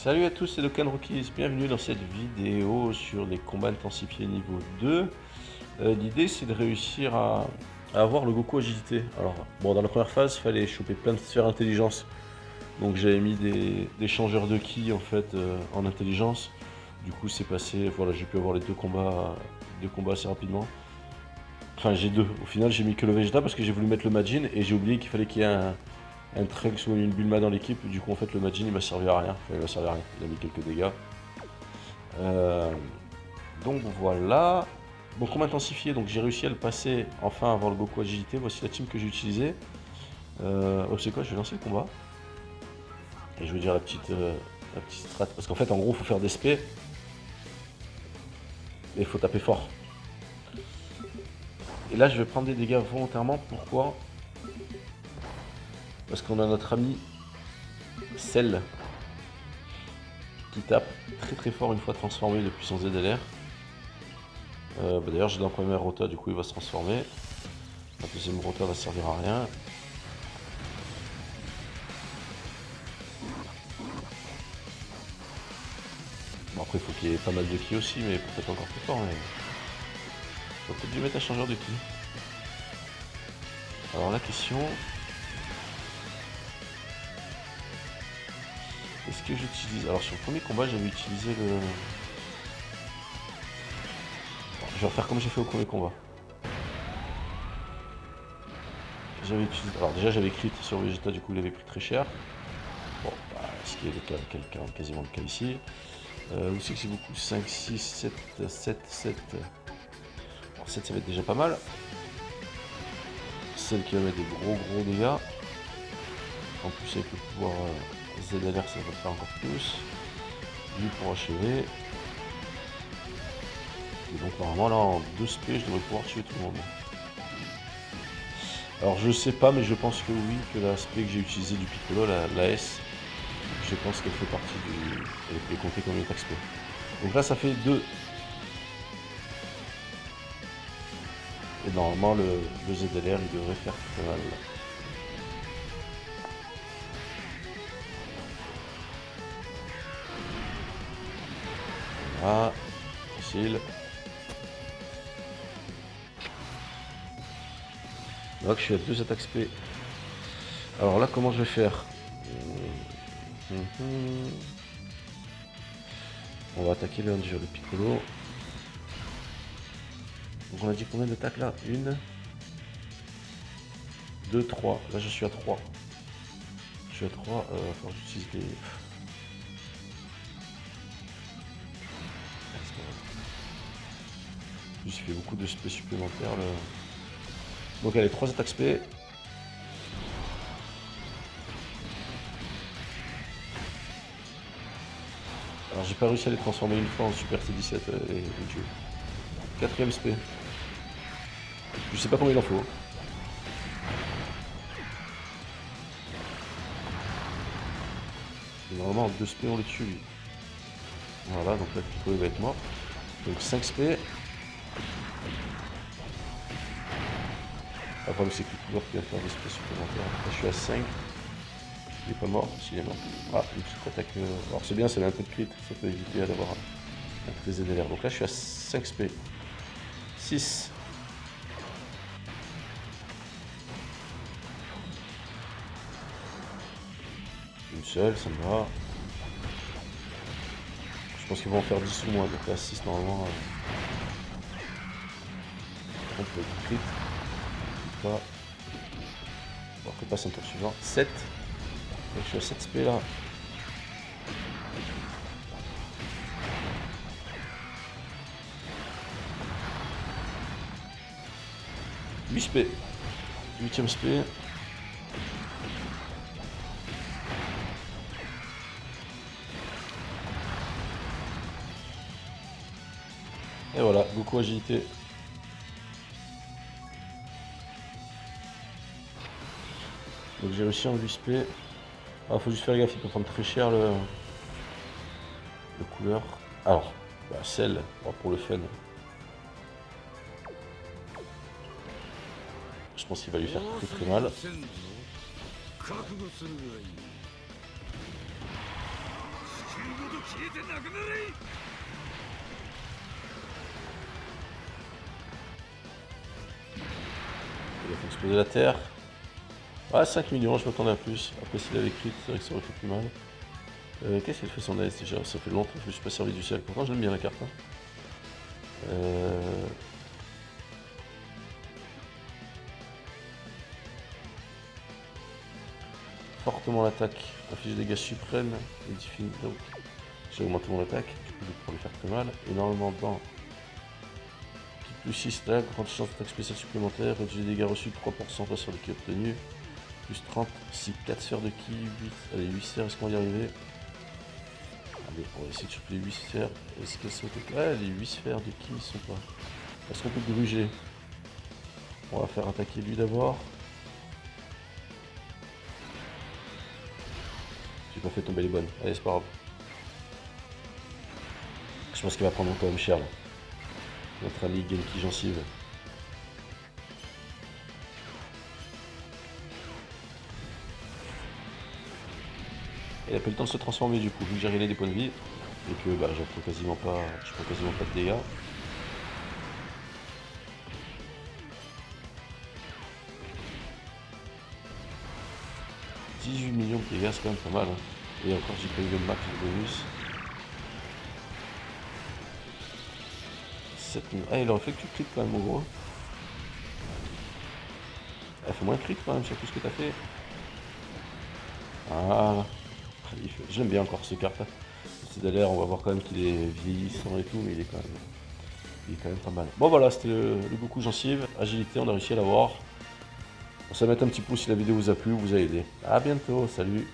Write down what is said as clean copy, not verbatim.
Salut à tous, c'est Dokkan Rookies, bienvenue dans cette vidéo sur les combats intensifiés niveau 2. L'idée c'est de réussir à avoir le Goku agilité. Alors bon, dans la première phase, il fallait choper plein de sphères intelligence. Donc j'avais mis des changeurs de ki en fait en intelligence. Du coup c'est passé, voilà, j'ai pu avoir les deux combats assez rapidement. Enfin j'ai deux, au final j'ai mis que le Vegeta parce que j'ai voulu mettre le Majin et j'ai oublié qu'il fallait qu'il y ait un Trunks ou une Bulma dans l'équipe. Du coup en fait le Majin il m'a servi à rien. Enfin, il m'a servi à rien, il a mis quelques dégâts. Euh, donc voilà. Bon, combat intensifié, donc j'ai réussi à le passer enfin avant le Goku agilité. Voici la team que j'ai utilisée. Oh, c'est quoi, je vais lancer le combat. Et je vais dire la petite strat. Parce qu'en fait, en gros, il faut faire des spé. Et il faut taper fort. Et là, je vais prendre des dégâts volontairement. Pourquoi? Parce qu'on a notre ami Cell qui tape très très fort une fois transformé depuis son ZLR. D'ailleurs, j'ai dans la première rota, du coup, il va se transformer. La deuxième rota va servir à rien. Bon, après, il faut qu'il y ait pas mal de ki aussi, mais peut-être encore plus fort. Mais... faut peut-être lui mettre un changeur de ki. Alors, la question. Est-ce que j'utilise. Alors, sur le premier combat, j'avais utilisé le. Bon, je vais refaire comme j'ai fait au premier combat. J'avais utilisé. Alors, déjà, j'avais crit sur Vegeta, du coup, il avait pris très cher. Bon, bah, ce qui est le cas, quasiment le cas ici. Où c'est que j'ai beaucoup 5, 6, 7, 7, 7. Alors 7 ça va être déjà pas mal. Celle qui va mettre des gros dégâts. En plus avec le pouvoir ZLR ça va faire encore plus. Lui pour achever. Et donc normalement là en 2 SP je devrais pouvoir tuer tout le monde. Alors je sais pas mais je pense que oui, que l'aspect que j'ai utilisé du Piccolo, la S, je pense qu'elle fait partie du. Elle est comptée comme une attaque SP. Donc là ça fait 2. Et normalement le ZLR il devrait faire très mal. Voilà, facile. Donc je suis à 2 attaques SP. Alors là comment je vais faire? On va attaquer le Ranger, le Piccolo. Donc on a dit combien d'attaques là? 1, 2, 3. Là je suis à 3. Je suis à 3. Faut que j'utilise des. Il fait beaucoup de spé supplémentaires. Là. Donc allez, 3 attaques spé. Alors j'ai pas réussi à les transformer une fois en Super C17 les dieux. 4ème spé. Je sais pas combien il en faut. Et normalement en 2 spé on le tue lui. Voilà, donc là le Piccolo va être mort. Donc 5 spé. Après c'est que le pouvoir qui va faire des spé supplémentaires. Là je suis à 5. Il est pas mort, s'il est mort. Ah, une petite attaque. Alors c'est bien, ça met un peu de crit, ça peut éviter d'avoir un très ZLR. Donc là je suis à 5 SP. 6. Une seule, ça me va. Je pense qu'ils vont en faire 10 ou moins, donc là 6 normalement. On peut crit. Pas. Bon, après passe un tour suivant. 7. Donc je suis à 7 SP là. « 8 SP. 8ème SP. Et voilà, beaucoup agilité. Donc j'ai réussi en 8 SP. Ah, faut juste faire gaffe, il peut prendre très cher le couleur. Alors, bah, celle, pour le fun. Je pense qu'il va lui faire très mal. Il a fait exploser la terre. Ouais, 5 millions, je m'attendais à plus. Après, s'il avait crit, c'est vrai que ça aurait fait plus mal. Qu'est-ce qu'il fait son ace déjà? Ça fait longtemps que je me suis pas servi du ciel. Pourtant, j'aime bien la carte. Hein. Fortement l'attaque. Inflige des dégâts suprêmes. Et donc, j'ai augmenté mon attaque. Du coup, pour lui faire très mal. Énormément dans. Plus 6 là, grande chance d'attaque spéciale supplémentaire. Réduit les dégâts reçus de 3% sur le ki obtenu. Plus 30. Si 4 sphères de ki, 8. Allez, 8 sphères, est-ce qu'on va y arriver? Allez, on va essayer de choper les 8 sphères. Est-ce qu'elles sont toutes là? Les 8 sphères de ki, ils sont pas. Est-ce qu'on peut gruger? On va faire attaquer lui d'abord. J'ai pas fait tomber les bonnes. Allez, c'est pas grave. Je pense qu'il va prendre quand même cher là. Notre ami Genki Gencive. Il a pas eu le temps de se transformer du coup, vu que j'ai réglé des points de vie. Et que bah, je prends quasiment pas de dégâts. « 18 millions de dégâts, c'est quand même pas mal. Hein. Et encore, j'ai pas eu le max de bonus. 7 millions. Ah, il aurait fait que tu crit quand même, en gros. Ah, fais moins crit quand même sur tout ce que t'as fait. Ah, j'aime bien encore ce carte. C'est d'ailleurs, on va voir quand même qu'il est vieillissant et tout, mais il est quand même pas mal. Bon voilà, c'était le Goku Gencive, agilité, on a réussi à l'avoir. On va mettre un petit pouce si la vidéo vous a plu, vous a aidé. A bientôt, salut.